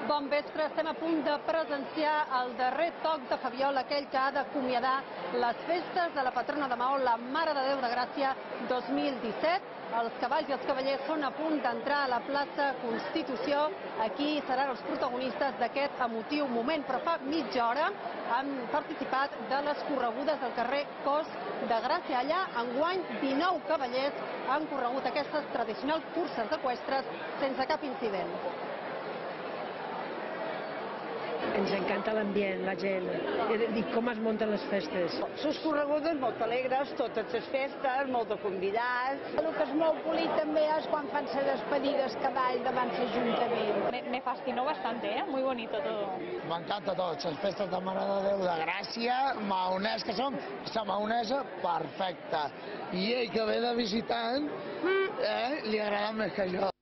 Bon vespre, estem a punt de presenciar el darrer toc de Fabiola, aquell que ha d'acomiadar les festes de la patrona de Maó, la Mare de Déu de Gràcia 2017. Els cavalls i els cavallers són a punt d'entrar a la plaça Constitució. Aquí seran els protagonistes d'aquest emotiu moment, però fa mitja hora han participat de les corregudes del carrer Cos de Gràcia. Allà, enguany, 19 cavallers han corregut aquestes tradicionals curses eqüestres sense cap incident. Ens encanta l'ambient, la gent, i com es munten les festes. Les corregudes molt alegres, totes les festes, molt de convidats. El que és molt polit també és quan fan les despedides cavall davant l'Ajuntament. Me fascinó bastante, muy bonito todo. Me encanta tot, les festes de Mare de Déu de Gràcia, maonès que som, la maonesa perfecta. I ell que ve de visitant, li agrada més que jo.